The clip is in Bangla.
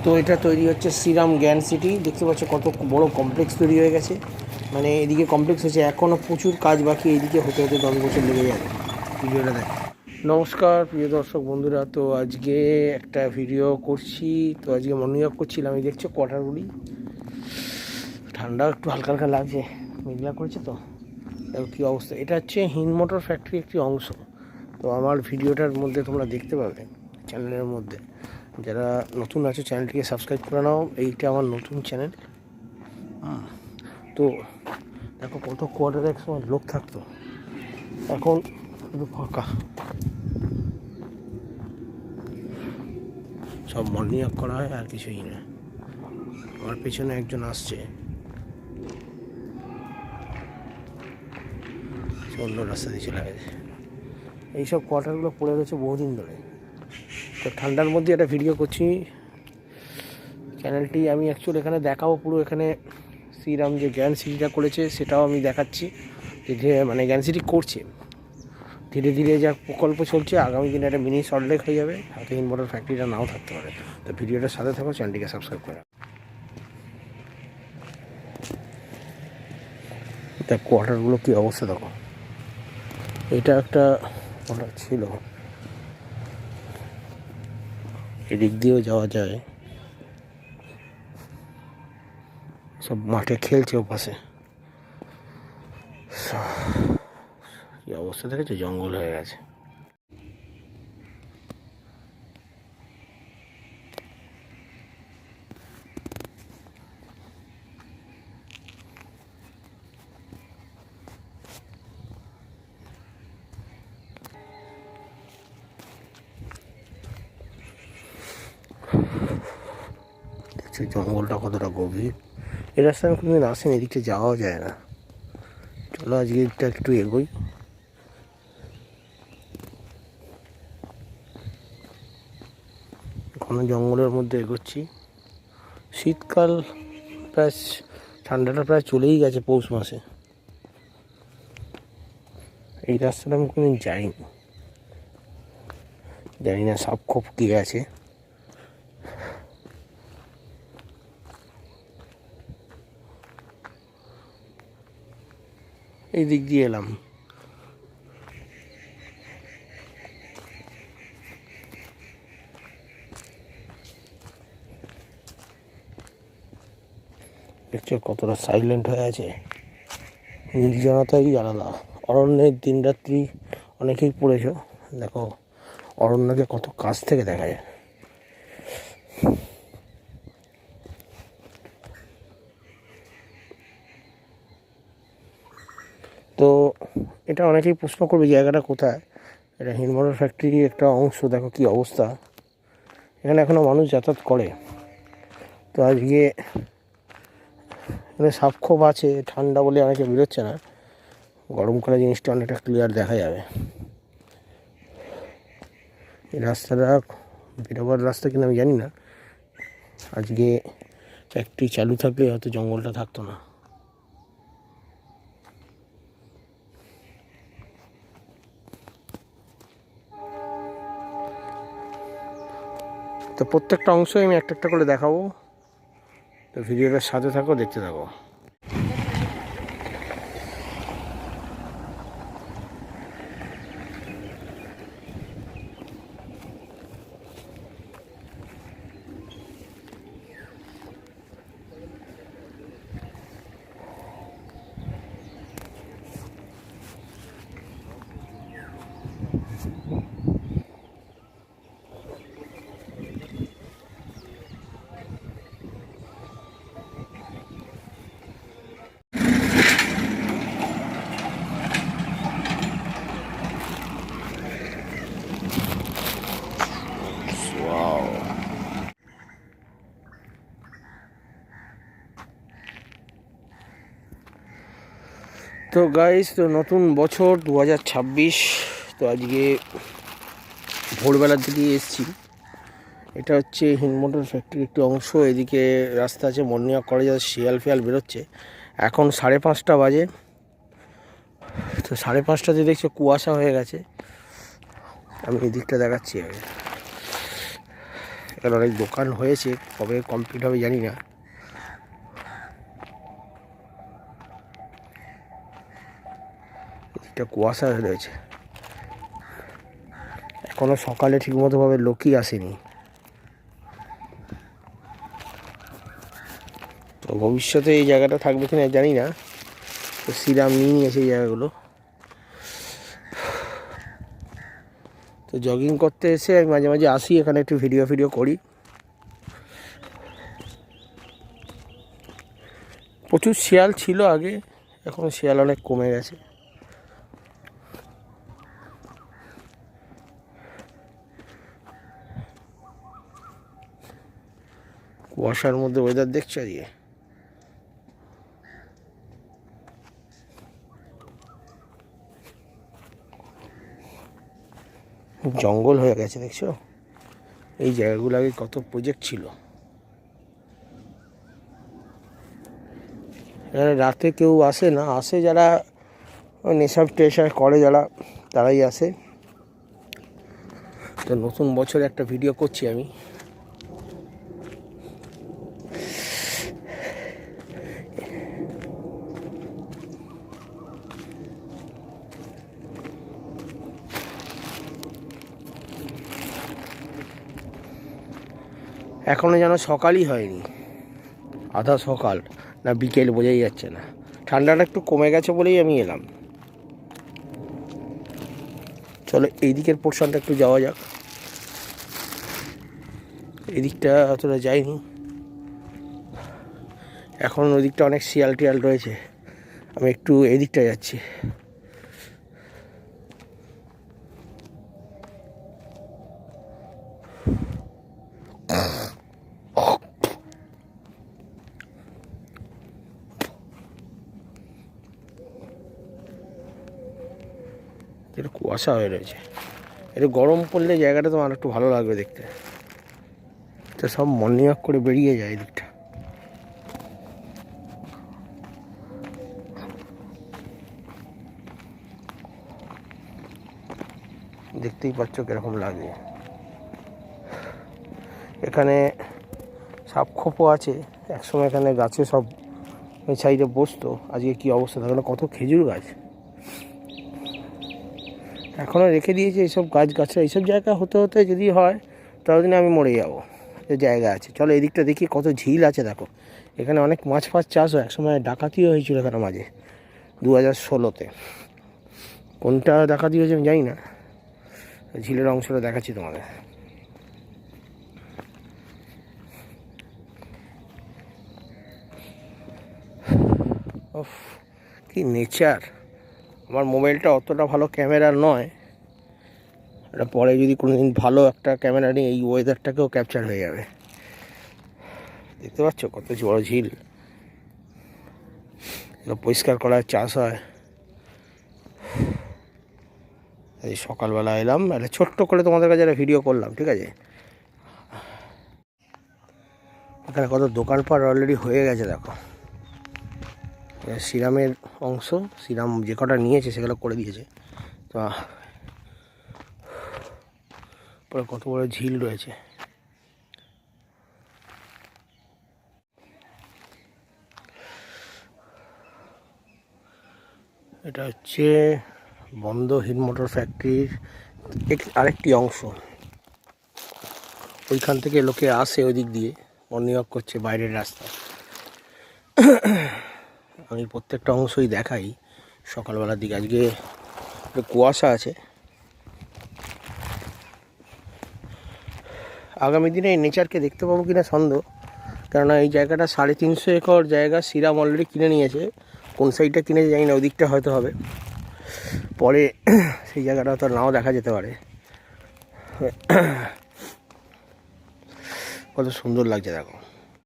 তো এটা তৈরি হচ্ছে শ্রীরাম জ্ঞান সিটি। দেখতে পাচ্ছ কত বড় কমপ্লেক্স তৈরি হয়ে গেছে, মানে এদিকে কমপ্লেক্স হচ্ছে, এখনও প্রচুর কাজ বাকি, এইদিকে হতে হতে 10 বছর লেগে যাবে। ভিডিওটা দেখ। নমস্কার প্রিয় দর্শক বন্ধুরা, তো আজকে একটা ভিডিও করছি। তো আজকে মর্নিং ওয়াক করছিলাম, এই দেখছো কোয়ার্টারগুলি, ঠান্ডা একটু হালকা হালকা লাগছে, মেঘলা করেছে। তো দেখো কী অবস্থা। এটা হচ্ছে হিন্দ মোটর ফ্যাক্টরি একটি অংশ। তো আমার ভিডিওটার মধ্যে তোমরা দেখতে পাবে চ্যানেলের মধ্যে। যারা নতুন আছে চ্যানেলটিকে সাবস্ক্রাইব করে নাও, এইটা আমার নতুন চ্যানেল। তো দেখো কত কোয়ার্টারে এক সময় লোক থাকতো, এখন শুধু ফাঁকা, সব মর্নিং ওয়াক করা হয় আর কিছুই না। আমার পেছনে একজন আসছে, অন্য রাস্তা দিয়ে চলে গেছে। এইসব কোয়ার্টারগুলো পড়ে রয়েছে বহুদিন ধরে। তো ঠান্ডার মধ্যে একটা ভিডিও করছি। চ্যানেলটি আমি অ্যাকচুয়ালি এখানে দেখাবো পুরো, এখানে শ্রীরাম যে জ্ঞান সিটিটা করেছে সেটাও আমি দেখাচ্ছি, যে মানে জ্ঞান সিটি করছে ধীরে ধীরে, যা প্রকল্প চলছে, আগামী দিনে একটা মিনি সল্টলেক হয়ে যাবে, হয়তো হিন্দ মোটর ফ্যাক্টরিটা নাও থাকতে পারে। তো ভিডিওটার সাথে থাকো, চ্যানেলটিকে সাবস্ক্রাইব করে। দেখ কোয়ার্টারগুলো কী অবস্থা দেখো। এটা একটা কোয়ার্টার ছিল, এদিক দিয়েও যাওয়া যায়, সব মাঠে খেলছে ওপাশে। কী অবস্থা দেখেছো, জঙ্গল হয়ে গেছে। দেখছি জঙ্গলটা কতটা গভীর। এই রাস্তায় আমি কোনোদিন আসেনি, এদিকটা যাওয়াও যায় না। চলো আজকে এদিকটা একটু এগোই। ঘন জঙ্গলের মধ্যে এগোচ্ছি। শীতকাল প্রায়, ঠান্ডাটা প্রায় চলেই গেছে পৌষ মাসে। এই রাস্তাটা আমি কোনোদিন যাইনি, জানি না সাপ খোপ কী আছে। এই দিক দিয়ে এলাম। দেখছো কতটা সাইলেন্ট হয়ে আছে, নির্জনতাই আলাদা। অরণ্যের দিন রাত্রি অনেকেই পড়েছ, দেখো অরণ্যকে কত কাছ থেকে দেখা যায়। তো এটা অনেকেই প্রশ্ন করবে জায়গাটা কোথায়। এটা হিন্দ মোটর ফ্যাক্টরির একটা অংশ। দেখো কী অবস্থা, এখানে এখনও মানুষ যাতায়াত করে। তো আজকে এখানে সাপ খোপ আছে, ঠান্ডা বলে অনেকে বেরোচ্ছে না, গরমকালে জিনিসটা অনেকটা ক্লিয়ার দেখা যাবে। এই রাস্তাটা বেরোবার রাস্তা কিনা আমি জানি না, আজকে ফ্যাক্টরি চালু থাকলে হয়তো জঙ্গলটা থাকতো না। তো প্রত্যেকটা অংশই আমি একটা একটা করে দেখাবো। তো ভিডিওটার সাথে থাকো, দেখতে থাকো। তো গাইস, তো নতুন বছর 2026। তো আজকে ভোরবেলার দিকে এসেছি। এটা হচ্ছে হিন্দ মোটর ফ্যাক্টরির একটি অংশ। এদিকে রাস্তা আছে, মর্নিং ওয়াক করা যায়, শিয়াল ফিয়াল বেরোচ্ছে। এখন 5:30 বাজে। তো 5:30টাতে দেখছো কুয়াশা হয়ে গেছে। আমি এদিকটা দেখাচ্ছি আগে। এখানে অনেক দোকান হয়েছে, কবে কমপ্লিট হবে জানি না। এটা কুয়াশা হয়ে রয়েছে, এখনো সকালে ঠিকমতো ভাবে লোকই আসেনি। তো ভবিষ্যতে এই জায়গাটা থাকবে কিনা জানি না। তো শ্রীরাম নিয়ে নিয়েছে এই জায়গাগুলো। তো জগিং করতে এসে আমি মাঝে মাঝে আসি, এখানে একটু ভিডিও করি। প্রচুর শিয়াল ছিল আগে, এখন শিয়াল অনেক কমে গেছে। কুয়াশার মধ্যে ওয়েদার দেখছো আজকে, জঙ্গল হয়ে গেছে দেখছো। এই জায়গাগুলো আগে কত প্রজেক্ট ছিল। এখানে রাতে কেউ আসে না, আসে যারা নেশা টেশা করে যারা, তারাই আসে। তো নতুন বছরে একটা ভিডিও করছি আমি। এখনো যেন সকালই হয়নি, আধা সকাল না বিকেল বোঝাই যাচ্ছে না। ঠান্ডাটা একটু কমে গেছে বলেই আমি এলাম। চলো এই দিকের পোর্শনটা একটু যাওয়া যাক। এদিকটা অতটা যাইনি, এখন ওই দিকটা অনেক শিয়াল টিয়াল রয়েছে। আমি একটু এদিকটা যাচ্ছি। একটু কুয়াশা হয়ে রয়েছে, একটু গরম পড়লে জায়গাটা তোমার একটু ভালো লাগবে দেখতে। তো সব মর্নিং ওয়াক করে বেরিয়ে যায় এদিকটা। দেখতেই পাচ্ছ কিরকম লাগে। এখানে সাপখোপও আছে, একসময় এখানে গাছে সব সাইডে বসতো। আজকে কি অবস্থা, তাহলে কত খেজুর গাছ এখনও রেখে দিয়েছে। এইসব গাছগাছরা এইসব জায়গা হতে হতে যদি হয় ততদিনে আমি মরে যাবো। যে জায়গা আছে, চলো এদিকটা দেখি কত ঝিল আছে। দেখো এখানে অনেক মাছ ফাছ চাষ হয়, একসময় ডাকাতিও হয়েছিল এখানে মাঝে 2016-তে। কোনটা ডাকাতি হয়েছে আমি জানি না। ঝিলের অংশটা দেখাচ্ছি তোমাদের। ওফ কি নেচার। আমার মোবাইলটা অতটা ভালো ক্যামেরা নয়, এটা পরে যদি কোনো দিন ভালো একটা ক্যামেরা নিই এই ওয়েদারটাকেও ক্যাপচার হয়ে যাবে। দেখতে পাচ্ছ কত বড় ঝিল, পরিষ্কার করার চাষ হয়। এই সকালবেলা এলাম, একটা ছোট্ট করে তোমাদের কাছে একটা ভিডিও করলাম, ঠিক আছে। এখানে কত দোকানপাট অলরেডি হয়ে গেছে দেখো। শ্রীরামের অংশ, শ্রীরাম যে কটা নিয়েছে সেগুলো করে দিয়েছে। তো পরে কত বড় ঝিল রয়েছে। এটা হচ্ছে বন্ধ হিট মোটর ফ্যাক্টরির আরেকটি অংশ। ওইখান থেকে লোকে আসে ওই দিক দিয়ে, মর্নিং ওয়াক করছে বাইরের রাস্তায়। আমি প্রত্যেকটা অংশই দেখাই সকালবেলার দিকে। আজকে কুয়াশা আছে, আগামী দিনে এই নেচারকে দেখতে পাবো কিনা সন্দেহ। কেননা এই জায়গাটা 350 একর জায়গা শ্রীরাম অলরেডি কিনে নিয়েছে। কোন সাইডটা কিনেছে জানি না, ওই দিকটা হয়তো হবে। পরে সেই জায়গাটা তো নাও দেখা যেতে পারে। কত সুন্দর লাগছে দেখো।